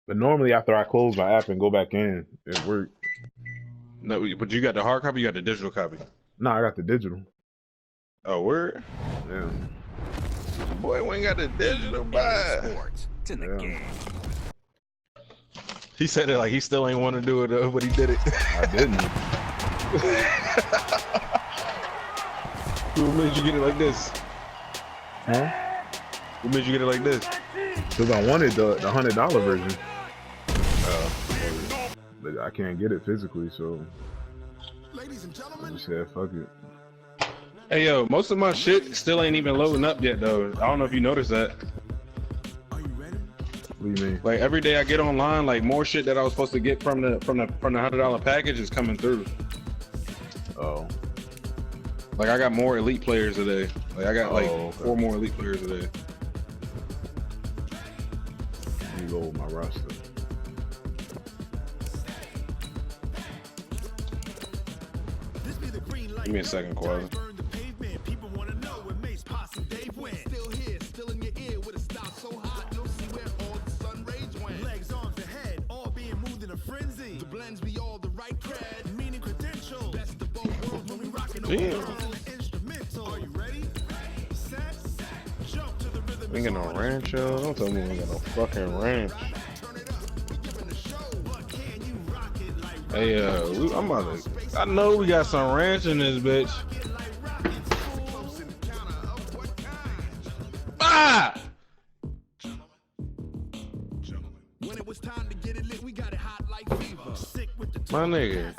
But normally after I close my app and go back in, it worked. No, but you got the hard copy, you got the digital copy. No, I got the digital. Oh, word? Yeah. Boy, we ain't got the digital, bye. Sports. It's in the game. He said it like he still ain't want to do it, though, but he did it. I didn't. What made you get it like this? Huh? What made you get it like this? Because I wanted the $100 version. But I can't get it physically, so I just said fuck it. Hey, yo, most of my shit still ain't even loading up yet, though. I don't know if you noticed that. What do you mean? Like, every day I get online, like, more shit that I was supposed to get from the $100 package is coming through. Oh. Like, I got more elite players today. Like, I got, okay. 4 more elite players today. Let me go with my roster. Give me a second, Quasi. Damn. We ain't got no ranch, yo. Don't tell me we ain't got no fucking ranch. Hey, I'm about to. I know we got some ranch in this bitch. Ah! My nigga.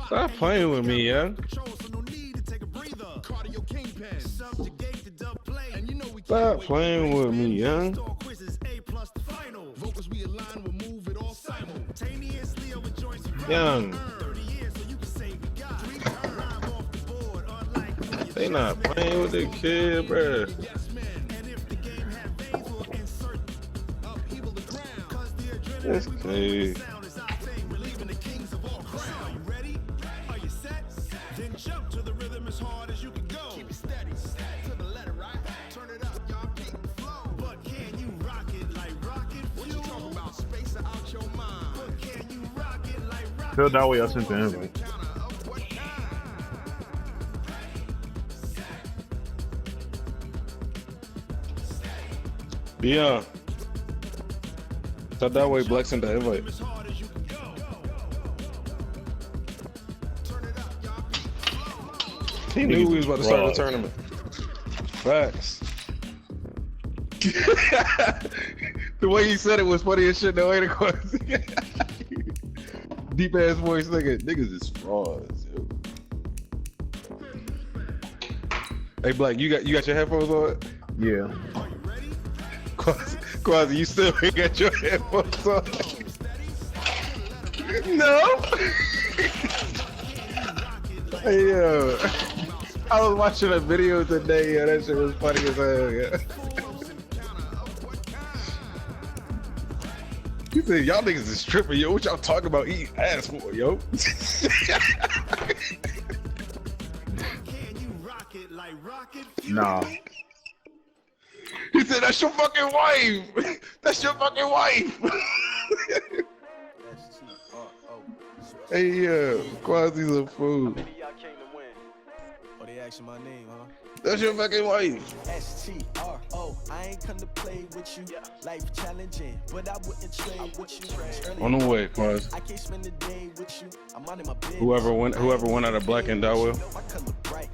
Stop playing with me, young. Stop playing with me, young. Young. They not playing with the kid, bruh. That's crazy. Feel that way I sent the invite. Yeah. So that way Black sent the invite. He knew we was about to start the tournament. Facts. The way he said it was funny as shit, though, ain't it, Quasi? Deep ass voice, niggas is frauds, yo. Hey, Black, you got your headphones on? Yeah. Quasi, you still ain't got your headphones on? No. Hey, yo. I was watching a video today, yo. That shit was funny as hell, yeah. He said, y'all niggas is tripping, yo. What y'all talking about eating ass for, yo? Nah. He said, that's your fucking wife. That's your fucking wife. Hey, Quasi's a fool. Oh, they asking my name, huh? That's your fucking wife. STRO, I ain't come to play with you. Life challenging, but I wouldn't trade with you. On the way, Quasi. I can't spend the day with you. I'm out in my bed. Whoever went out of Black and Dowell. My color bright.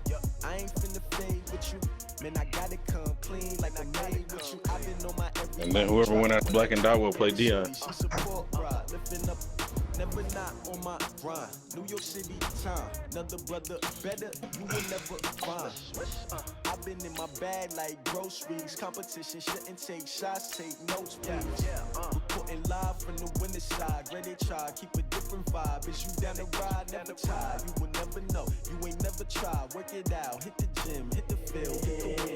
I ain't finna fade with you. Man, I gotta come clean like I made with you. I've been on my every. And then whoever went out of Black and Dowell played Dion. Lifting up, never not on my grind. New York City time, another brother better, you will never find. I've been in my bag like groceries. Competition shouldn't take shots, take notes, please. Reporting live from the winter side. Ready to try, keep a different vibe. Is you down the ride, never tired. You will never know, you ain't never tried. Work it out, hit the gym, hit the field.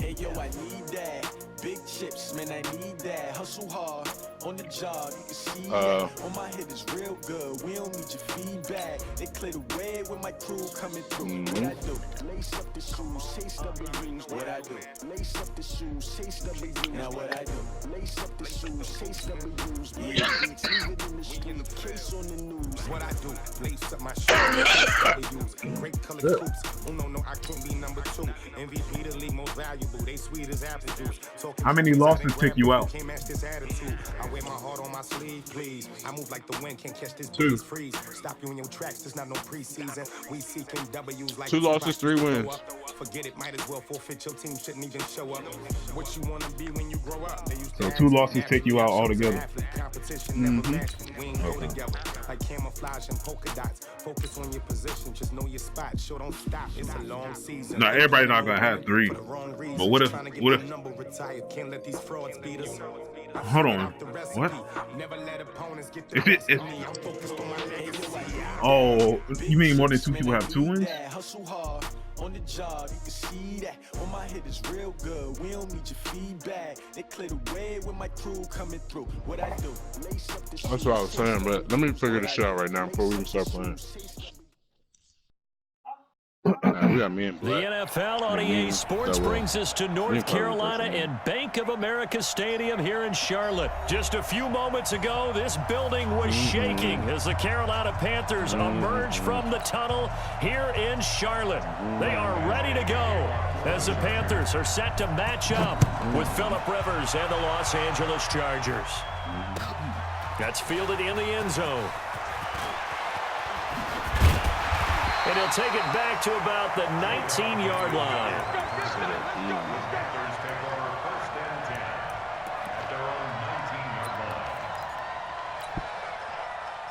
Hey yo, I need that. Big chips, man, I need that. Hustle hard on the job, you can see that. On my head is real good, we don't need your feedback. They clear the way with my crew coming through. What I do? Lace up the shoes, chase W's. What I do? Lace up the shoes, chase W's. Now what I do? Lace up the shoes, chase W's. Beats, leave it in the street, case on the news. What I do? Lace up my shoes, W's. Great color coops. Oh no, I couldn't be number 2. MVP the league most valuable. They sweet as apple juice. How many losses take you out? Can't match this attitude. I wear my heart on my sleeve, please. I move like the wind, can't catch this 2. freeze. Stop you in your tracks, there's not no preseason. We seeking W's like 2 losses, 3 wins. Forget it, might as well forfeit. Your team shouldn't even show up. What you wanna be when you grow up? So 2 losses take you out altogether. Competition never matched. We ain't go together. Like camouflage and polka dots. Focus on your position, just know your spot. Sure, don't stop. It's a long season. Now everybody's not gonna have 3. But what if can't let these frauds beat us? Hold on. What? Oh, you mean more than 2 people have 2 wins? Hustle hard on the job, you can see that. On my head is real good, we don't need your feedback. They clear the way with my crew coming through. What I do? Lace up the That's what I was saying, but let me figure this shit out right now before we even start playing. We got me and the NFL on EA Sports brings us to North Carolina and Bank of America Stadium here in Charlotte. Just a few moments ago, this building was shaking as the Carolina Panthers emerge from the tunnel here in Charlotte. They are ready to go as the Panthers are set to match up with Phillip Rivers and the Los Angeles Chargers. That's fielded in the end zone. And he'll take it back to about the 19-yard line.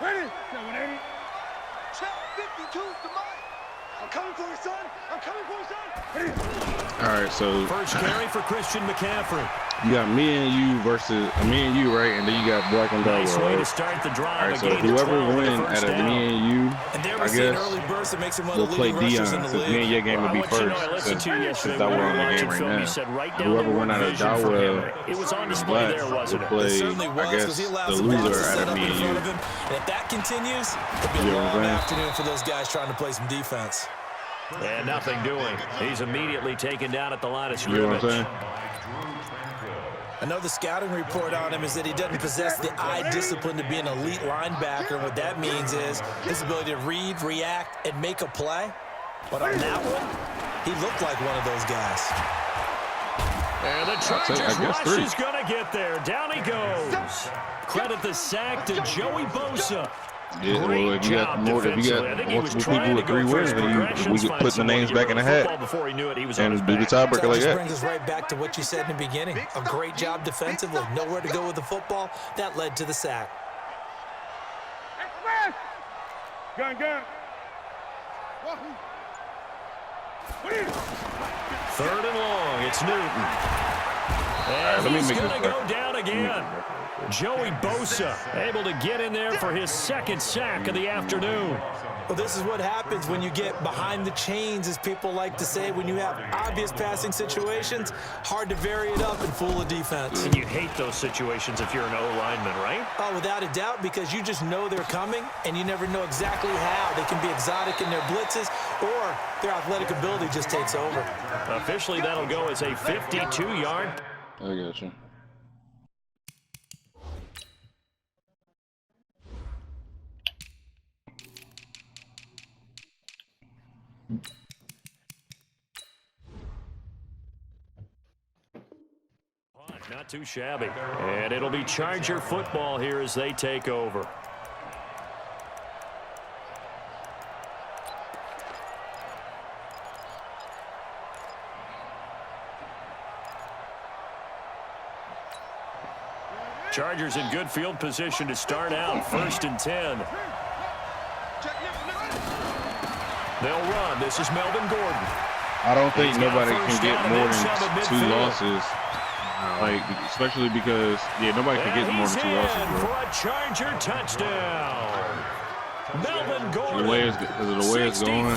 Ready? 780. Check 52 to Mike. I'm coming for you, son. I'm coming for you, son. All right, so First carry for Christian McCaffrey. you got me and you versus me and you, right? And then you got Black and Nice Delaware, way to right? start the drive. All right, so whoever wins out of me and you, I guess, we'll play Dion, since me and your game would be first, since I won the game right now. Whoever won out of Delaware, it was on display there, wasn't it? will play, I guess, the loser out of me and you. And if that continues, it'll be a long afternoon for those guys trying to play some defense. And nothing doing. He's immediately taken down at the line of You know what I'm scrimmage. saying? I know the scouting report on him is that he doesn't possess the eye discipline to be an elite linebacker. And what that means is his ability to read, react, and make a play. But on that one, he looked like one of those guys. And the Chargers rush 3. is going to get there. Down he goes. Credit the sack to Joey Bosa. Yeah, well, if you got multiple people with 3 wins, then we could put the names back in the hat and do the tiebreaker like that. Brings us right back to what you said in the beginning. A great job defensively. Nowhere to go with the football. That led to the sack. Gun. Third and long. It's Newton. And he's going to go down again. Joey Bosa able to get in there for his second sack of the afternoon. Well, this is what happens when you get behind the chains, as people like to say. When you have obvious passing situations, hard to vary it up and fool a defense. And you hate those situations if you're an O-lineman, right? Oh, without a doubt, because you just know they're coming, and you never know exactly how. They can be exotic in their blitzes, or their athletic ability just takes over. Officially, that'll go as a 52-yard. I got you. Not too shabby. And it'll be Charger football here as they take over. Chargers in good field position to start out. 1st and 10. They'll run. This is Melvin Gordon. I don't think nobody can get more than 2 losses. Like, especially because, nobody can get more than 2 losses, bro. For a Charger touchdown. Melvin Gordon. The way it's going,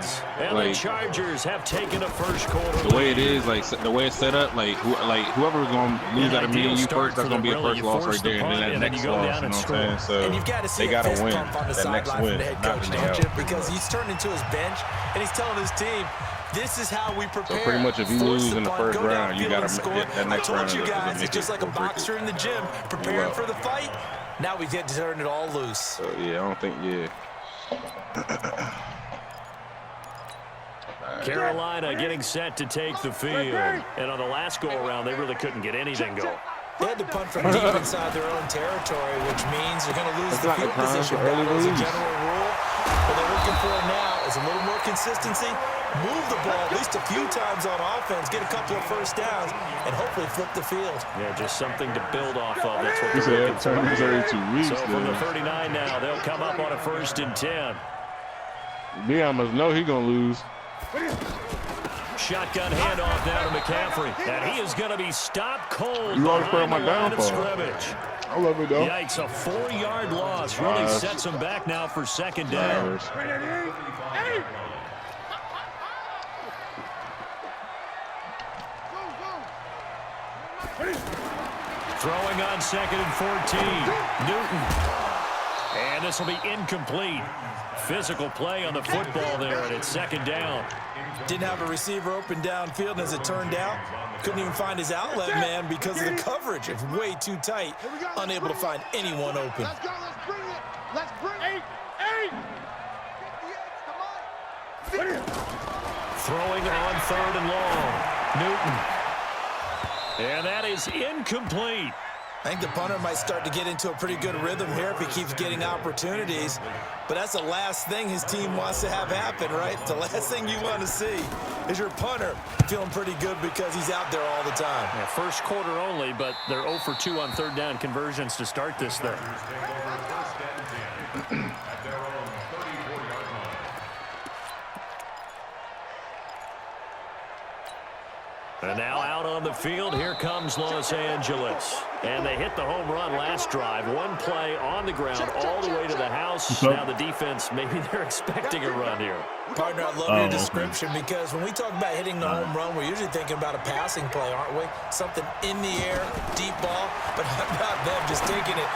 ends. And the Chargers have taken a first quarter. The way it is, like the way it's set up, like whoever's going to lose out of me and you first, that's going to be a first loss right there. And then that next loss, you know what I'm saying? So and you've got to see they got to win on the that next win, the head coach, don't you? Because he's turned into his bench, and he's telling his team, this is how we prepare. So pretty much if you lose in the first round, you got to get that next round. I told you guys, it's just like a boxer in the gym preparing for the fight. Now we get to turn it all loose. So, yeah, I don't think, Carolina getting set to take the field. And on the last go-around, they really couldn't get anything going. They had to punt from deep inside their own territory, which means they're going to lose the field position battle as a general rule. What they're looking for now is a little more consistency, move the ball at least a few times on offense, get a couple of first downs, and hopefully flip the field. Yeah, just something to build off of. That's what they're looking for. So from the 39 now, they'll come up on a 1st and 10. Deion must know he's going to lose. Shotgun handoff down to McCaffrey. And he is going to be stopped cold you always behind my the line of downfall. scrimmage. I love it, though. Yikes, a 4-yard loss really sets him back now for 2nd down. Throwing on 2nd and 14. Newton. And this will be incomplete. Physical play on the football there, and it's 2nd down. Didn't have a receiver open downfield, and as it turned out, couldn't even find his outlet man because of the coverage. It's way too tight, unable to find anyone open. Let's go, let's bring it. Let's bring it. Throwing on 3rd and long. Newton. And that is incomplete. I think the punter might start to get into a pretty good rhythm here if he keeps getting opportunities. But that's the last thing his team wants to have happen, right? The last thing you want to see is your punter feeling pretty good because he's out there all the time. Yeah, first quarter only, but they're 0 for 2 on 3rd down conversions to start this thing. And now out on the field, here comes Los Angeles. And they hit the home run last drive. One play on the ground all the way to the house. Now the defense, maybe they're expecting a run here. Partner, I love your description because when we talk about hitting the home run, we're usually thinking about a passing play, aren't we? Something in the air, deep ball, but how about them just taking it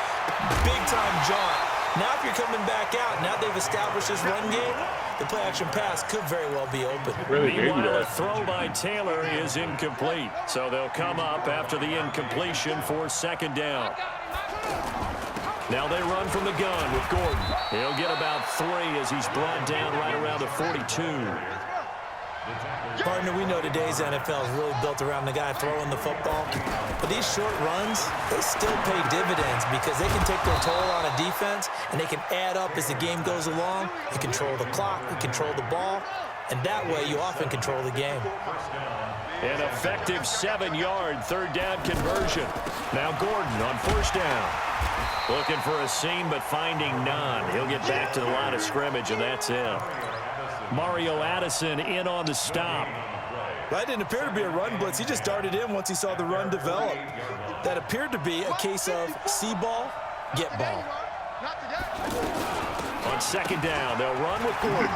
big-time jaunt. Now if you're coming back out, now they've established this run game, the play-action pass could very well be open. Meanwhile, a throw by Taylor is incomplete. So they'll come up after the incompletion for 2nd down. Now they run from the gun with Gordon. He'll get about 3 as he's brought down right around the 42. Partner, we know today's NFL is really built around the guy throwing the football. But these short runs, they still pay dividends because they can take their toll on a defense and they can add up as the game goes along. They control the clock, they control the ball, and that way you often control the game. An effective 7-yard 3rd down conversion. Now Gordon on 1st down. Looking for a seam, but finding none. He'll get back to the line of scrimmage, and that's it. Mario Addison in on the stop. That didn't appear to be a run blitz. He just darted in once he saw the run develop. That appeared to be a case of see ball, get ball. On 2nd down, they'll run with Gordon.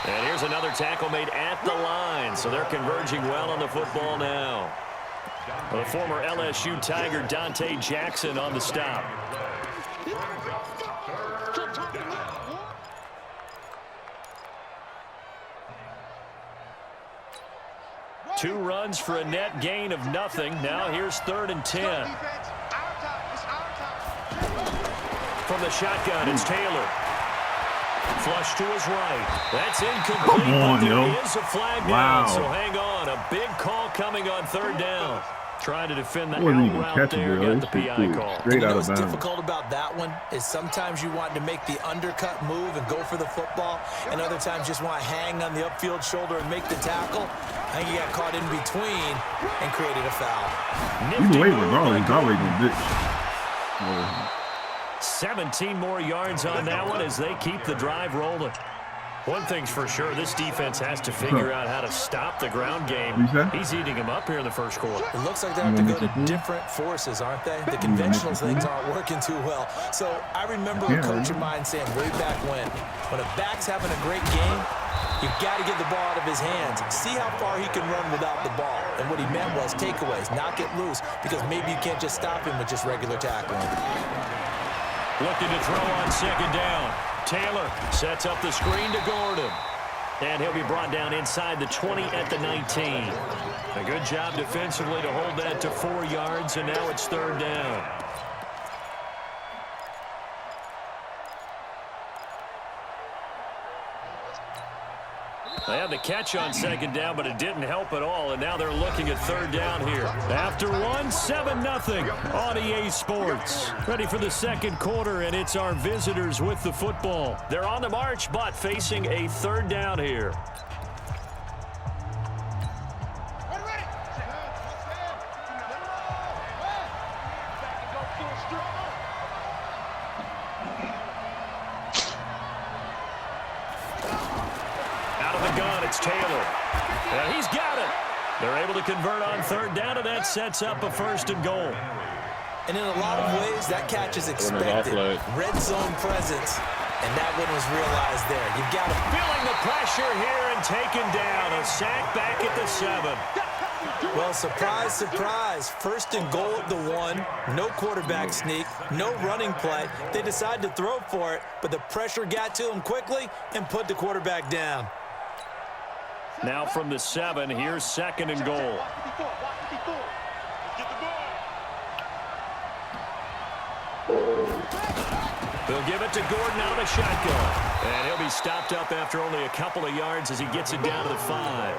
And here's another tackle made at the line, so they're converging well on the football now. The former LSU Tiger Dante Jackson on the stop. Two runs for a net gain of nothing. Now here's 3rd and 10. From the shotgun, it's Taylor. Flush to his right. That's incomplete. Come on, there is a flag down, so hang on. A big call coming on 3rd down. Trying to defend the out route there, got the PI call. Straight out of what's bounds. difficult about that one is sometimes you want to make the undercut move and go for the football, and other times just want to hang on the upfield shoulder and make the tackle. I think he got caught in between and created a foul. Either way, regardless, he's always a bitch. 17 more yards on that one as they keep the drive rolling. One thing's for sure, this defense has to figure out how to stop the ground game. He's eating him up here in the first quarter. It looks like they have to go to different forces, aren't they? The conventional things aren't working too well. So I remember a coach of mine saying way back when a back's having a great game, you've got to get the ball out of his hands. See how far he can run without the ball. And what he meant was takeaways, knock it loose, because maybe you can't just stop him with just regular tackling. Looking to throw on second down. Taylor sets up the screen to Gordon. And he'll be brought down inside the 20 at the 19. A good job defensively to hold that to 4 yards, and now it's third down. They had the catch on second down, but it didn't help at all, and now they're looking at third down here. After one, 7-0 on EA Sports. Ready for the second quarter, and it's our visitors with the football. They're on the march, but facing a third down here. It's Taylor. And he's got it. They're able to convert on third down, and that sets up a 1st and goal. And in a lot of ways, that catch is expected. Red zone presence, and that one was realized there. You've got to feeling the pressure here and taken down. A sack back at the 7. Well, surprise, surprise. 1st and goal at the 1. No quarterback sneak. No running play. They decide to throw for it, but the pressure got to him quickly and put the quarterback down. Now from the 7, here's 2nd and goal. They'll give it to Gordon out of the shotgun. And he'll be stopped up after only a couple of yards as he gets it down to the 5.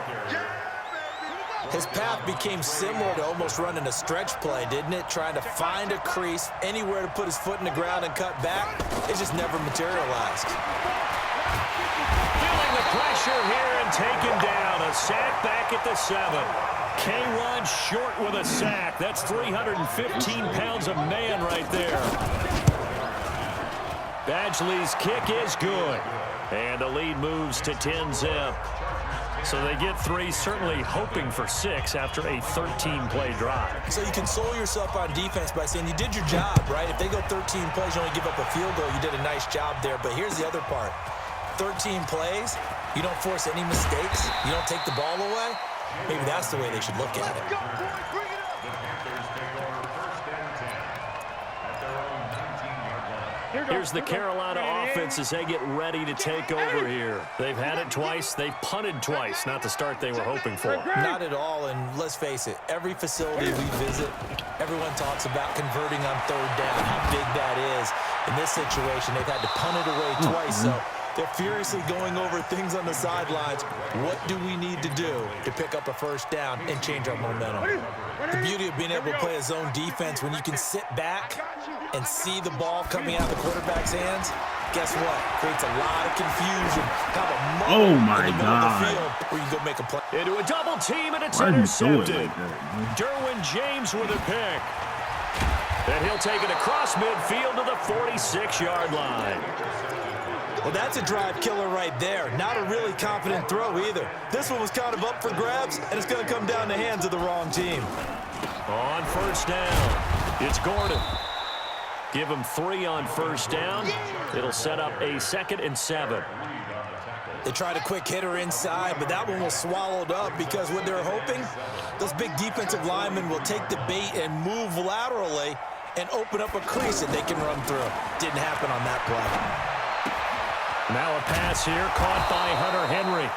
His path became similar to almost running a stretch play, didn't it? Trying to find a crease, anywhere to put his foot in the ground and cut back. It just never materialized. Feeling the pressure here and taken down. A sack back at the 7. K-Rod short with a sack. That's 315 pounds of man right there. Badgley's kick is good. And the lead moves to 10-zip. So they get 3, certainly hoping for 6 after a 13-play drive. So you console yourself on defense by saying you did your job, right? If they go 13 plays, you only give up a field goal, you did a nice job there. But here's the other part. 13 plays, you don't force any mistakes, you don't take the ball away. Maybe that's the way they should look at it. Here's the Carolina offense as they get ready to take over here. They've had it twice. They've punted twice. Not the start they were hoping for. Not at all, and let's face it, every facility we visit, everyone talks about converting on third down, how big that is. In this situation, they've had to punt it away twice, so they're furiously going over things on the sidelines. What do we need to do to pick up a 1st down and change our momentum? The beauty of being able to play a zone defense when you can sit back and see the ball coming out of the quarterback's hands, guess what? Creates a lot of confusion. Have a moment in the middle of the field where you can go make a play. Into a double team, and it's intercepted. Derwin James with a pick. And he'll take it across midfield to the 46-yard line. Well, that's a drive killer right there. Not a really confident throw either. This one was kind of up for grabs, and it's going to come down the hands of the wrong team. On 1st down, it's Gordon. Give him 3 on 1st down. It'll set up a 2nd and 7. They tried a quick hitter inside, but that one was swallowed up because what they're hoping, those big defensive linemen will take the bait and move laterally and open up a crease that they can run through. Didn't happen on that play. Now a pass here caught by Hunter Henry.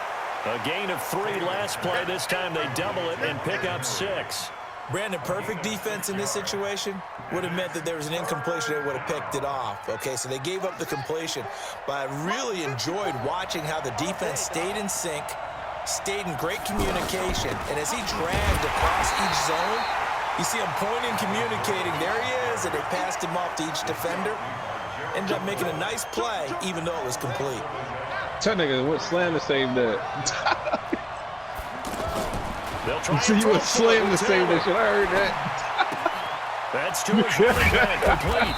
A gain of 3 last play. This time they double it and pick up 6. Brandon, perfect defense in this situation would have meant that there was an incompletion that would have picked it off. Okay, so they gave up the completion, but I really enjoyed watching how the defense stayed in sync, stayed in great communication, and as he dragged across each zone, you see him pointing, communicating. There he is, and they passed him off to each defender. Ended up making a nice play, even though it was complete. That nigga went slam to save that. So you would slam to save that shit. I heard that. That's to his running back, complete.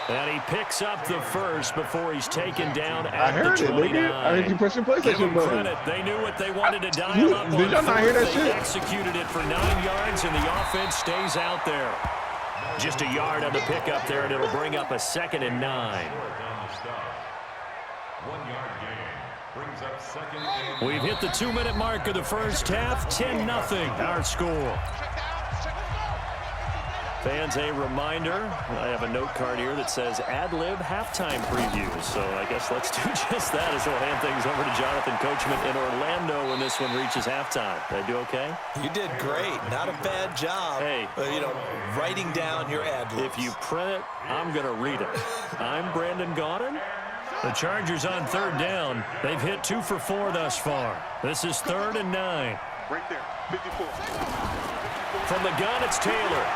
And he picks up the first before he's taken down I at heard the it, 29. nigga. I heard you pushing Give PlayStation them button. credit. They knew what they wanted to dial up on Did y'all not hear that fourth. They shit? executed it for 9 yards, and the offense stays out there. Just a yard on the pickup there, and it'll bring up a 2nd and 9. We've hit the 2-minute mark of the first half. 10-0 our score. Fans, a reminder, I have a note card here that says ad-lib halftime previews. So I guess let's do just that as we'll hand things over to Jonathan Coachman in Orlando when this one reaches halftime. Did I do okay? You did great. Not a bad job. Hey. Writing down your ad-libs. If you print it, I'm going to read it. I'm Brandon Gaudin. The Chargers on 3rd down. They've hit 2 for 4 thus far. This is 3rd and 9. Right there, 54. From the gun, it's Taylor.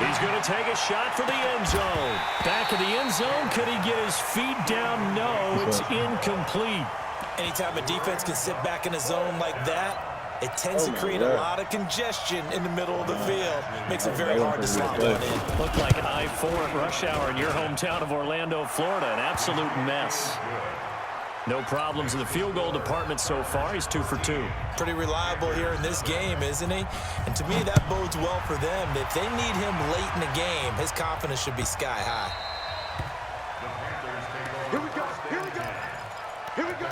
He's going to take a shot for the end zone. Back of the end zone. Could he get his feet down? No, it's incomplete. Anytime a defense can sit back in a zone like that, it tends to create a lot of congestion in the middle of the field. Makes it very hard to slot one in. Looked like I-4 at rush hour in your hometown of Orlando, Florida. An absolute mess. No problems in the field goal department so far. He's 2 for 2. Pretty reliable here in this game, isn't he? And to me, that bodes well for them. If they need him late in the game, his confidence should be sky high. Here we go, here we go, here we go.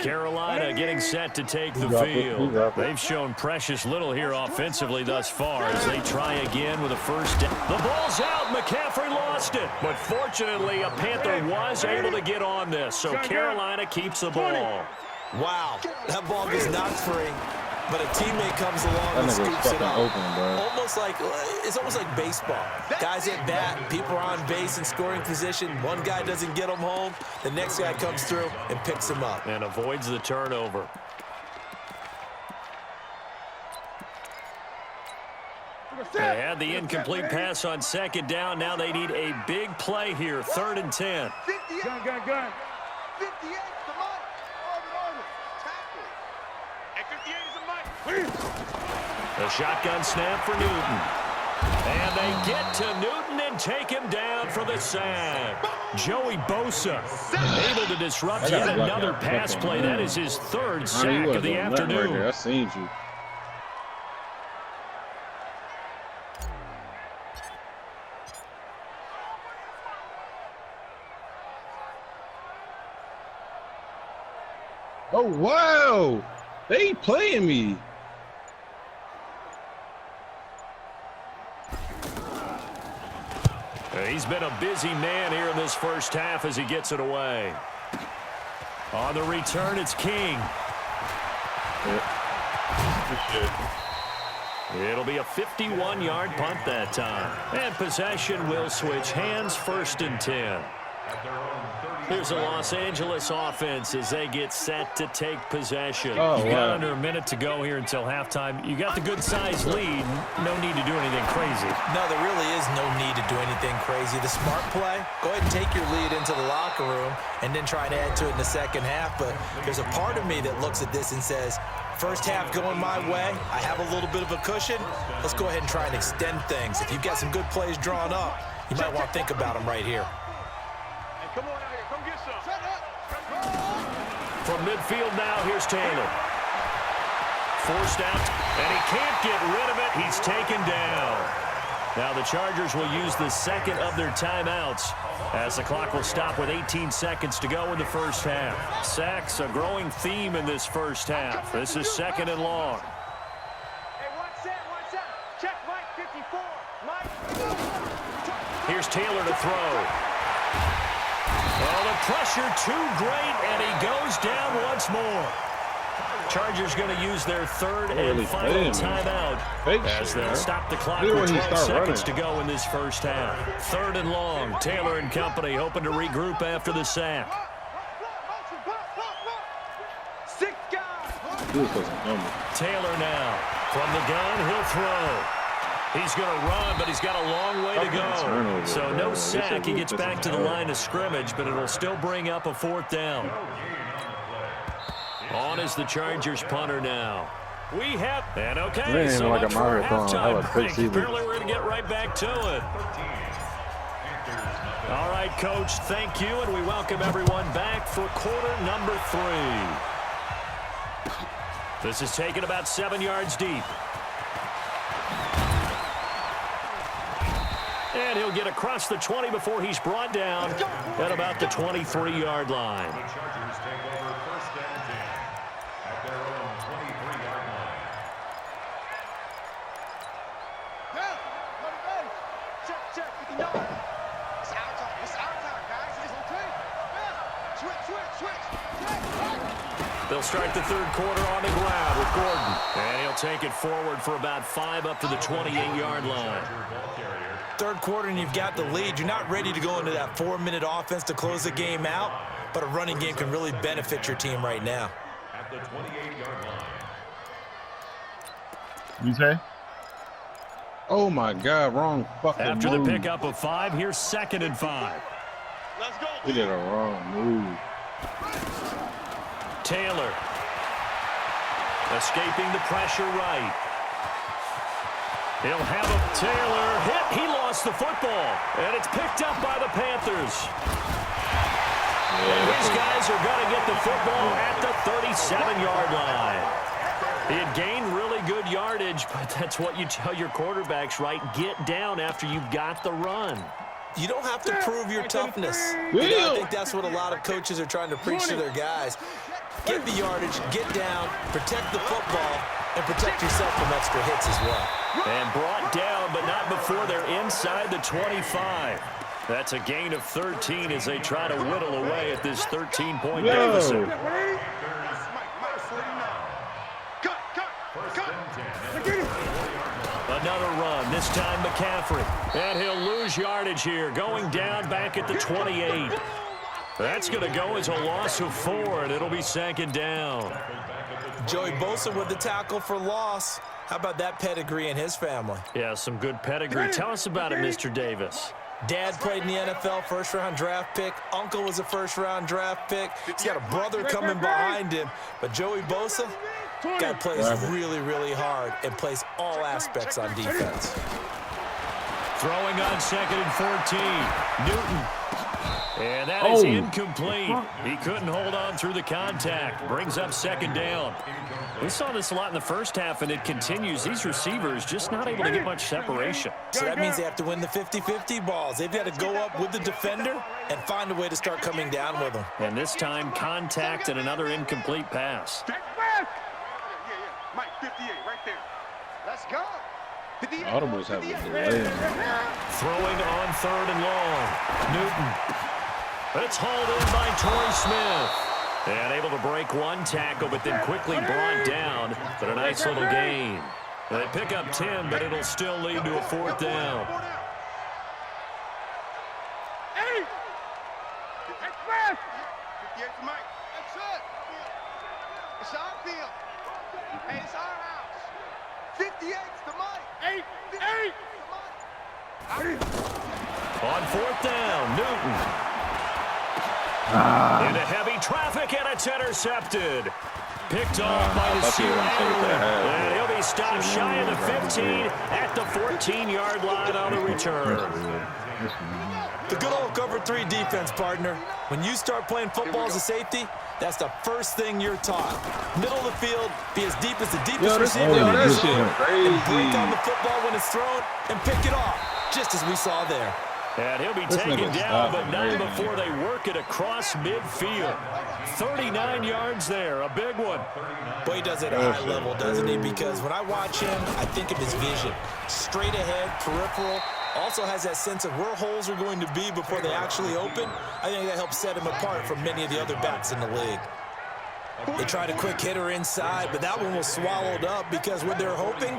Carolina getting set to take the field. They've shown precious little here offensively thus far as they try again with a first down. The ball's out. McCaffrey lost it. But fortunately, a Panther was able to get on this, so Carolina keeps the ball. Wow, that ball gets knocked free, but a teammate comes along and scoops it up. It's almost like baseball. Guys at bat, people are on base in scoring position. One guy doesn't get them home. The next guy comes through and picks him up. And avoids the turnover. They had the incomplete pass on 2nd down. Now they need a big play here. 3rd and 10. 58. Gun. 58 is the mic. Orbit. Tackle. And 58 is the mic. The shotgun snap for Newton. And they get to Newton and take him down for the sack. Joey Bosa able to disrupt yet another pass play. That is his 3rd sack of the afternoon. Right, I seen you. Oh, wow. They playing me. He's been a busy man here in this first half as he gets it away. On the return, it's King. It'll be a 51-yard punt that time. And possession will switch hands. 1st and 10. Here's a Los Angeles offense as they get set to take possession. You've got under a minute to go here until halftime. You got the good-sized lead. No need to do anything crazy. No, there really is no need to do anything crazy. The smart play, go ahead and take your lead into the locker room and then try and add to it in the second half. But there's a part of me that looks at this and says, first half going my way, I have a little bit of a cushion. Let's go ahead and try and extend things. If you've got some good plays drawn up, you might want to think about them right here. Come on out here, come get some. From midfield now, here's Taylor. Forced out, and he can't get rid of it. He's taken down. Now the Chargers will use the 2nd of their timeouts as the clock will stop with 18 seconds to go in the first half. Sacks, a growing theme in this first half. This is 2nd and long. Hey, watch that. Check Mike 54. Mike. Here's Taylor to throw. Well, the pressure too great, and he goes down once more. Chargers going to use their 3rd and final timeout as they'll stop the clock with 12 seconds to go in this first half. 3rd and long. Taylor and company hoping to regroup after the sack. Taylor now from the gun. He'll throw. He's going to run, but he's got a long way to go. So no sack. He gets back to the line of scrimmage, but it'll still bring up a 4th down. On is the Chargers punter now. We have, and okay, Man, so like much I'm out for here throwing hella halftime big break. season. Apparently we're going to get right back to it. All right, Coach, thank you, and we welcome everyone back for quarter number 3. This is taken about 7 yards deep. And he'll get across the 20 before he's brought down at about the 23-yard line. They'll start the third quarter on the ground with Gordon. And he'll take it forward for about 5 up to the 28-yard line. Third quarter and you've got the lead. You're not ready to go into that 4-minute offense to close the game out, but a running game can really benefit your team right now. At the 28-yard line. You say? Oh my God, wrong fucking After move. the pickup of 5, here's 2nd and 5. Let's go. He did a wrong move. Taylor. Escaping the pressure right. He'll have a Taylor hit. He lost the football. And it's picked up by the Panthers. And these guys are going to get the football at the 37-yard line. He had gained really good yardage, but that's what you tell your quarterbacks, right? Get down after you've got the run. You don't have to prove your toughness. I think that's what a lot of coaches are trying to preach to their guys. Get the yardage, get down, protect the football, and protect yourself from extra hits as well. And brought down, but not before they're inside the 25. That's a gain of 13 as they try to whittle away at this 13-point deficit. Another run, this time McCaffrey. And he'll lose yardage here, going down back at the 28. That's going to go as a loss of 4, and it'll be 2nd down. Joey Bosa with the tackle for loss. How about that pedigree in his family? Yeah, some good pedigree. Tell us about it, Mr. Davis. Dad played in the NFL, first-round draft pick. Uncle was a first-round draft pick. He's got a brother coming behind him. But Joey Bosa, guy plays really, really hard and plays all aspects on defense. Throwing on 2nd and 14. Newton. And that is incomplete. He couldn't hold on through the contact. Brings up 2nd down. We saw this a lot in the first half, and it continues. These receivers just not able to get much separation. So that means they have to win the 50-50 balls. They've got to go up with the defender and find a way to start coming down with them. And this time, contact and another incomplete pass. Mike, 58, right there. Let's go. Audibles have a delay. Throwing on 3rd and long. Newton. It's hauled in by Torrey Smith. And able to break one tackle, but then quickly brought down. But a nice little gain. They pick up 10, but it'll still lead to a 4th down. Hey! Express! 58 to Mike. That's it. It's our field. Hey, it's our house. 58's to Mike. 8! On 4th down, Newton. Into heavy traffic, and it's intercepted. Picked off by the Sea And he'll be stopped shy of the 15 at the 14-yard line on the return. The good old cover 3 defense, partner. When you start playing football as a safety, that's the first thing you're taught. Middle of the field, be as deep as the deepest receiver in the shit and break crazy. on the football when it's thrown and pick it off, just as we saw there. And he'll be taken down, but not before they work it across midfield. 39 yards there, a big one. Boy, he does it at a high level, doesn't he? Because when I watch him, I think of his vision. Straight ahead, peripheral. Also has that sense of where holes are going to be before they actually open. I think that helps set him apart from many of the other backs in the league. They tried a quick hitter inside, but that one was swallowed up because when they're hoping,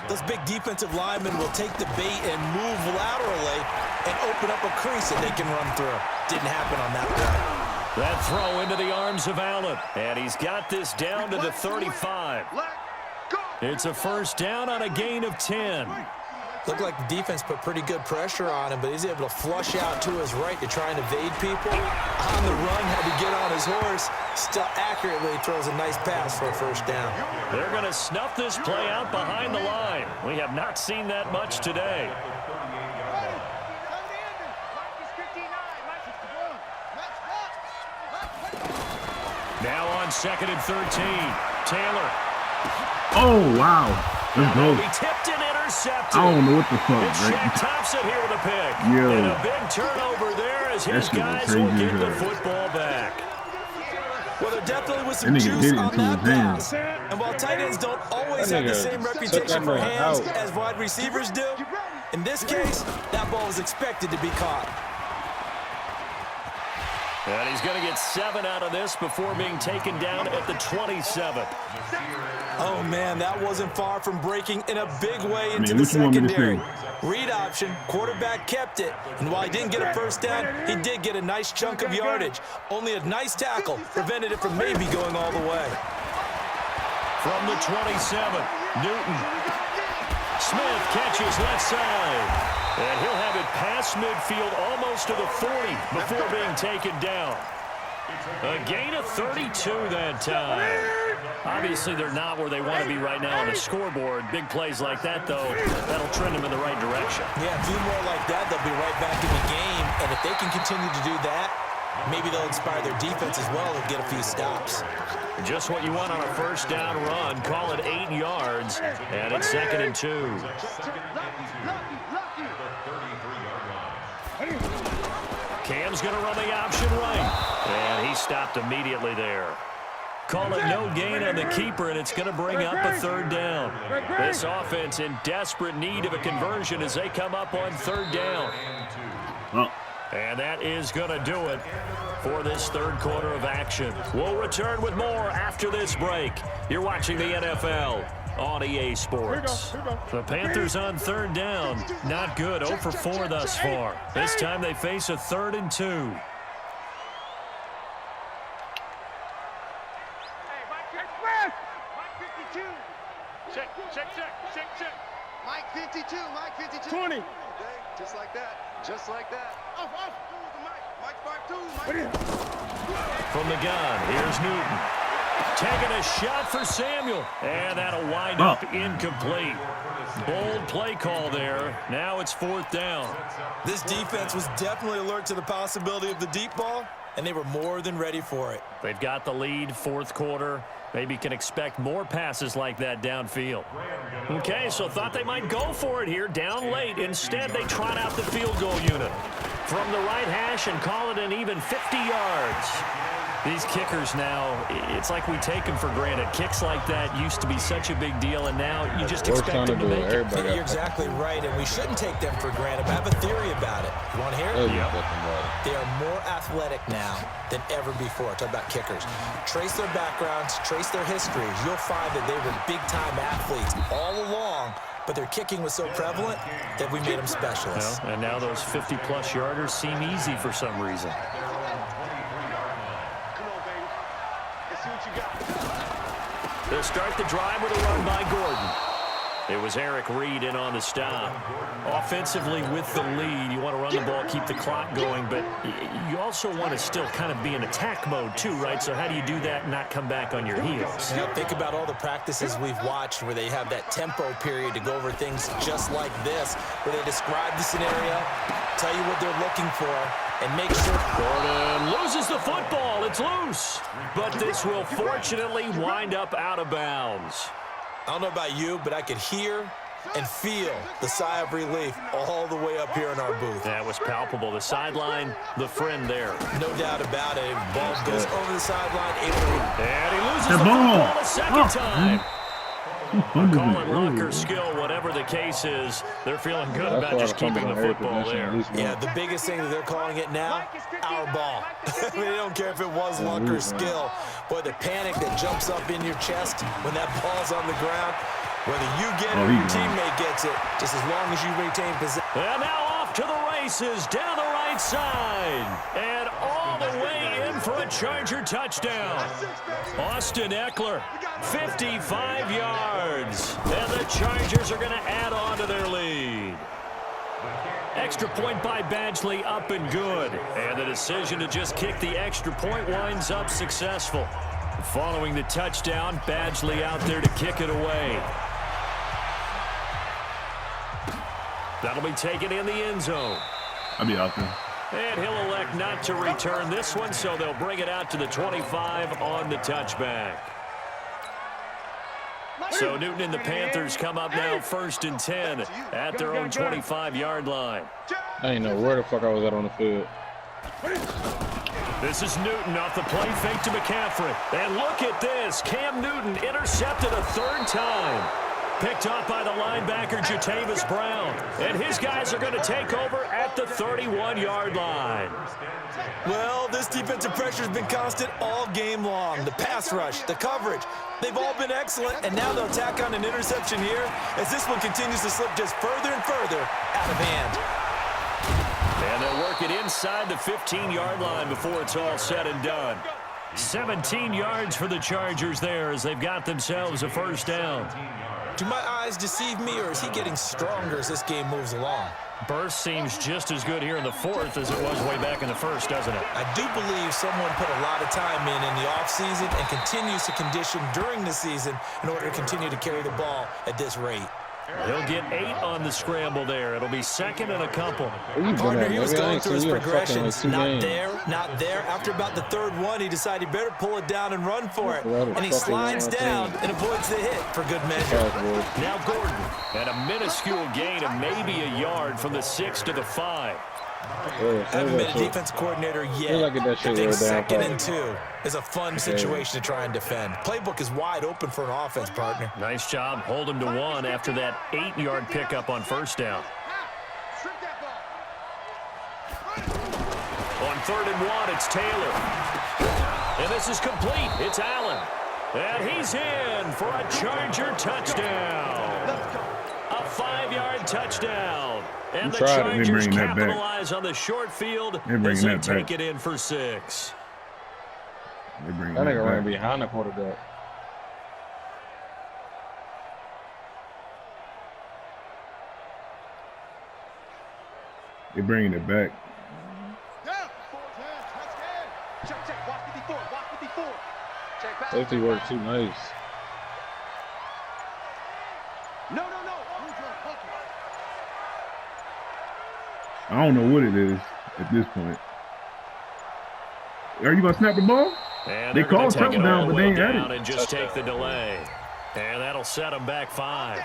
those big defensive linemen will take the bait and move laterally and open up a crease that they can run through. Didn't happen on that play. That throw into the arms of Allen, and he's got this down to the 35. It's a 1st down on a gain of 10. Looked like the defense put pretty good pressure on him, but he's able to flush out to his right to try and evade people. On the run, had to get on his horse. Still accurately throws a nice pass for a first down. They're going to snuff this play out behind the line. We have not seen that much today. Now on 2nd and 13, Taylor. Oh, wow. Let's go. He tipped and intercepted. I don't know what the fuck, It's right? Shaq Thompson here with a pick. Yo. And a big turnover there as his guys will get the football back. Well, there definitely was some juice on that pass. hands. And while tight ends don't always have the same reputation for hands as wide receivers do, in this case, that ball was expected to be caught. And he's going to get 7 out of this before being taken down at the 27. Oh, man, that wasn't far from breaking in a big way into Man, the what you want me to secondary. say? Read option, quarterback kept it. And while he didn't get a first down, he did get a nice chunk of yardage. Only a nice tackle prevented it from maybe going all the way. From the 27, Newton. Smith catches left side. And he'll have it past midfield almost to the 40 before being taken down. A gain of 32 that time. Obviously, they're not where they want to be right now on the scoreboard. Big plays like that, though, that'll trend them in the right direction. Yeah, a few more like that, they'll be right back in the game. And if they can continue to do that, maybe they'll inspire their defense as well and get a few stops. Just what you want on a first down run. Call it 8 yards, and it's 2nd and 2. Cam's going to run the option right, and he stopped immediately there. Call it no gain on the keeper, and it's going to bring up a 3rd down. This offense in desperate need of a conversion as they come up on 3rd down. And that is going to do it for this 3rd quarter of action. We'll return with more after this break. You're watching the NFL on EA Sports. The Panthers on 3rd down. Not good. 0 for 4 thus far. This time they face a 3rd and 2. Hey, Mike Express! Mike 52. Check. Mike 52, Mike 52. 20. Okay, just like that. Off. Mike 52, Mike. From the gun, here's Newton. Taking a shot for Samuel. And that'll wind up incomplete. Bold play call there. Now it's 4th down. This defense was definitely alert to the possibility of the deep ball, and they were more than ready for it. They've got the lead, 4th quarter. Maybe can expect more passes like that downfield. Okay, so thought they might go for it here, down late. Instead, they trot out the field goal unit from the right hash and call it an even 50 yards. These kickers now, it's like we take them for granted. Kicks like that used to be such a big deal, and now you just expect them to make it. You're exactly right, and we shouldn't take them for granted. But I have a theory about it. You want to hear it? Yep. They are more athletic now than ever before. Talk about kickers. Trace their backgrounds, trace their histories. You'll find that they were big-time athletes all along, but their kicking was so prevalent that we made them specialists. Well, and now those 50-plus yarders seem easy for some reason. They'll start the drive with a run by Gordon. It was Eric Reed in on the stop. Offensively with the lead, you want to run the ball, keep the clock going, but you also want to still kind of be in attack mode too, right? So how do you do that and not come back on your heels? Yeah, think about all the practices we've watched where they have that tempo period to go over things just like this, where they describe the scenario, tell you what they're looking for, and make sure. Gordon loses the football. It's loose. But this will fortunately wind up out of bounds. I don't know about you, but I could hear and feel the sigh of relief all the way up here in our booth. That was palpable. The sideline, the friend there. No doubt about it. Ball goes over the sideline. And he loses the football a second time. Call it luck or skill, whatever the case is, they're feeling good about just keeping the football there. Yeah, the biggest thing that they're calling it now, our ball. They don't care if it was luck or skill. Boy, the panic that jumps up in your chest when that ball's on the ground, whether you get it or your teammate gets it, just as long as you retain possession. And now off to the races, down the right side, and all the way in for a Charger touchdown. Austin Eckler, 55 yards, and the Chargers are going to add on to their lead. Extra point by Badgley, up and good. And the decision to just kick the extra point winds up successful. Following the touchdown, Badgley out there to kick it away. That'll be taken in the end zone. I'll be out there. And he'll elect not to return this one, so they'll bring it out to the 25 on the touchback. So Newton and the Panthers come up now 1st and 10 at their own 25-yard line. I didn't know where the fuck I was at on the field. This is Newton off the play fake to McCaffrey. And look at this. Cam Newton intercepted a 3rd time. Picked off by the linebacker, Jatavis Brown. And his guys are going to take over at the 31-yard line. Well, this defensive pressure has been constant all game long. The pass rush, the coverage, they've all been excellent, and now they'll tack on an interception here as this one continues to slip just further and further out of hand. And they'll work it inside the 15-yard line before it's all said and done. 17 yards for the Chargers there as they've got themselves a 1st down. Do my eyes deceive me, or is he getting stronger as this game moves along? Burst seems just as good here in the 4th as it was way back in the 1st, doesn't it? I do believe someone put a lot of time in the offseason and continues to condition during the season in order to continue to carry the ball at this rate. He'll get 8 on the scramble there. It'll be 2nd and a couple. Partner, he was going through his progressions. Not there, not there. After about the 3rd one, he decided he better pull it down and run for it. And he slides down and avoids the hit for good measure. Now Gordon at a minuscule gain of maybe a yard from the 6 to the 5. I haven't been a defense coordinator yet. I think 2nd and 2 is a fun situation to try and defend. Playbook is wide open for an offense, partner. Nice job. Hold him to 1 after that 8-yard pickup on 1st down. On 3rd and 1, it's Taylor. And this is complete. It's Allen. And he's in for a Charger touchdown. A 5-yard touchdown. And the Chargers capitalize on the short field as they take it in for 6. That nigga ran behind the quarterback. They're bringing it back. Safety work too nice. I don't know what it is at this point. Are you going to snap the ball? And they called something down, but they ain't at it. And just take the delay. And that'll set them back 5.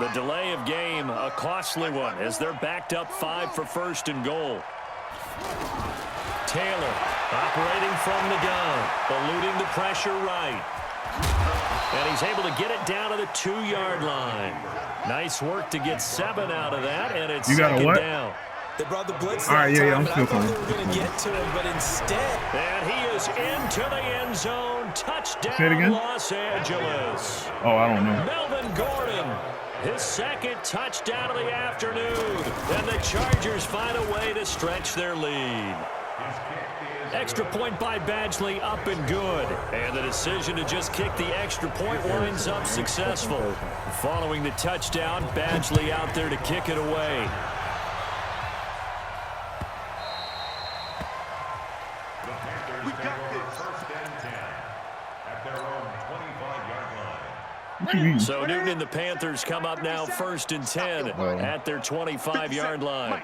The delay of game, a costly one, as they're backed up 5 for 1st and goal. Taylor operating from the gun, eluding the pressure right. And he's able to get it down to the 2-yard line. Nice work to get 7 out of that, and it's 2nd down. They brought the blitz. All right, yeah, I'm still coming. They were going to get to him, but instead. And he is into the end zone. Touchdown, Los Angeles. Oh, I don't know. Melvin Gordon, his 2nd touchdown of the afternoon. And the Chargers find a way to stretch their lead. Extra point by Badgley, up and good. And the decision to just kick the extra point winds up successful. Following the touchdown, Badgley out there to kick it away. So Newton and the Panthers come up now 1st and 10 at their 25-yard line.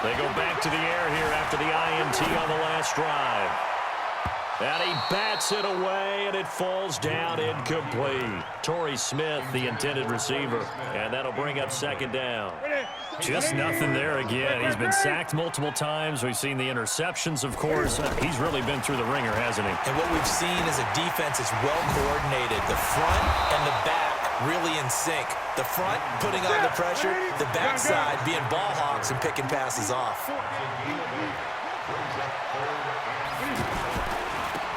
They go back to the air here after the INT on the last drive. And he bats it away, and it falls down incomplete. Torrey Smith, the intended receiver, and that'll bring up 2nd down. Just nothing there again. He's been sacked multiple times. We've seen the interceptions, of course. He's really been through the ringer, hasn't he? And what we've seen is a defense that's well coordinated. The front and the back really in sync. The front putting on the pressure, the backside being ball hawks and picking passes off.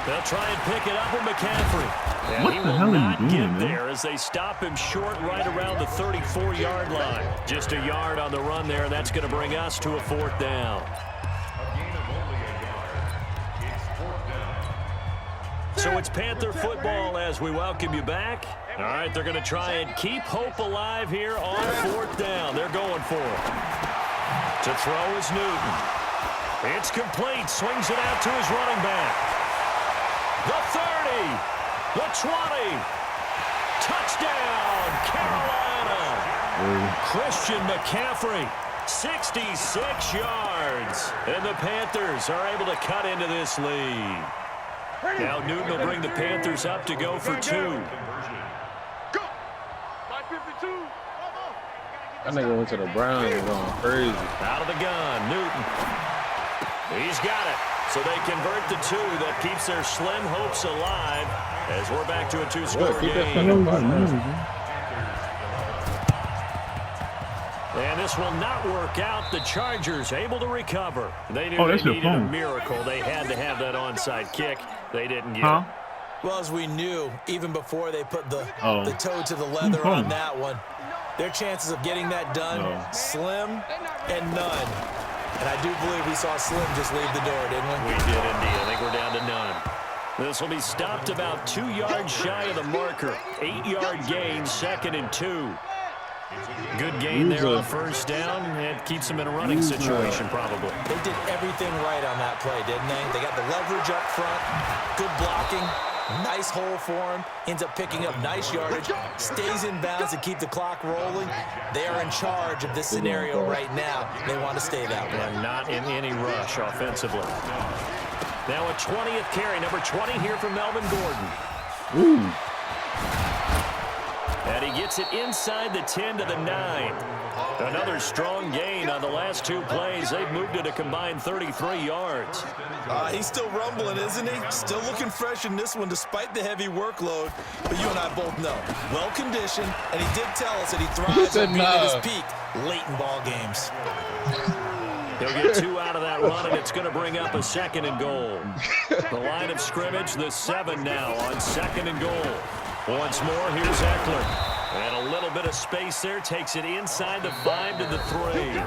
They'll try and pick it up with McCaffrey. And what he the will hell not are you doing, get man? there as they stop him short right around the 34-yard line. Just a yard on the run there, and that's going to bring us to a 4th down. So it's Panther football as we welcome you back. All right, they're going to try and keep hope alive here on 4th down. They're going for it. To throw is Newton. It's complete. Swings it out to his running back. The 30. The 20. Touchdown, Carolina. Christian McCaffrey, 66 yards. And the Panthers are able to cut into this lead. Now Newton will bring the Panthers up to go for 2. That nigga went to the Browns and going crazy. Out of the gun, Newton. He's got it. So they convert the 2. That keeps their slim hopes alive as we're back to a 2-score game. And this will not work out. The Chargers able to recover. They knew they needed a miracle. They had to have that onside kick. They didn't get it. Well, as we knew, even before they put the toe to the leather on that one, their chances of getting that done, slim and none. And I do believe we saw Slim just leave the door, didn't we? We did indeed. I think we're down to none. This will be stopped about 2 yards shy of the marker. 8-yard gain, 2nd and 2. Good gain there on 1st down. It keeps them in a running situation, probably. They did everything right on that play, didn't they? They got the leverage up front, good blocking, nice hole for him, ends up picking up nice yardage, stays in bounds to keep the clock rolling. They are in charge of this scenario right now. They want to stay that way. And not in any rush offensively. Now a 20th carry, number 20 here from Melvin Gordon. And he gets it inside the 10 to the 9. Another strong gain on the last 2 plays. They've moved it a combined 33 yards. He's still rumbling, isn't he? Still looking fresh in this one despite the heavy workload. But you and I both know, well-conditioned, and he did tell us that he thrives on being at his peak late in ball games. He'll get 2 out of that run, and it's going to bring up a 2nd and goal. The line of scrimmage, the 7 now on 2nd and goal. Once more, here's Eckler. And a little bit of space there. Takes it inside the 5 to the 3.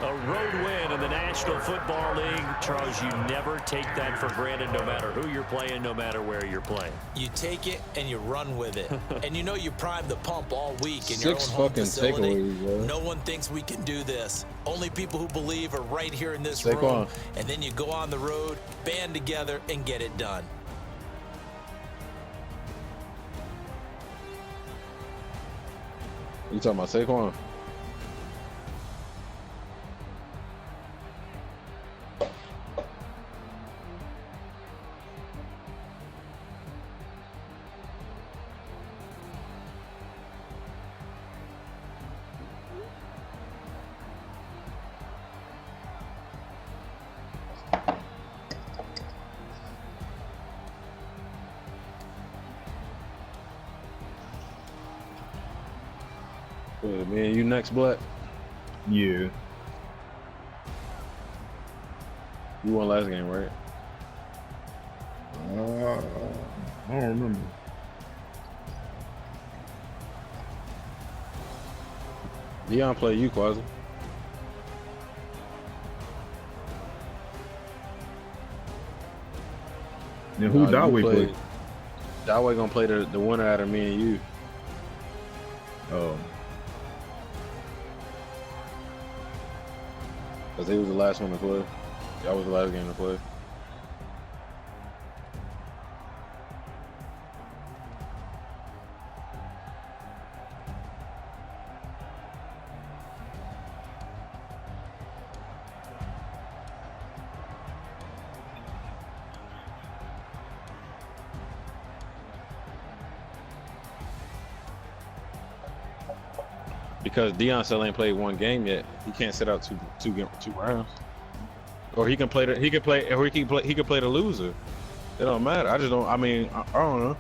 A road win in the National Football League. Charles, you never take that for granted no matter who you're playing, no matter where you're playing. You take it and you run with it. And you know you primed the pump all week in your own 6 home fucking facility. takeaways, No one thinks we can do this. Only people who believe are right here in this room. And then you go on the road, band together, and get it done. You talking about Saquon? Me and you next, Black? Yeah. You won last game, right? I don't remember. Deion play you, Quasi. Then who Dawei play? Dawei gonna play the winner out of me and you. Oh. Because he was the last one to play. That was the last game to play. Because Deion still ain't played 1 game yet, he can't sit out two rounds. Or he can play the loser. It don't matter. I just don't. I mean, I don't know.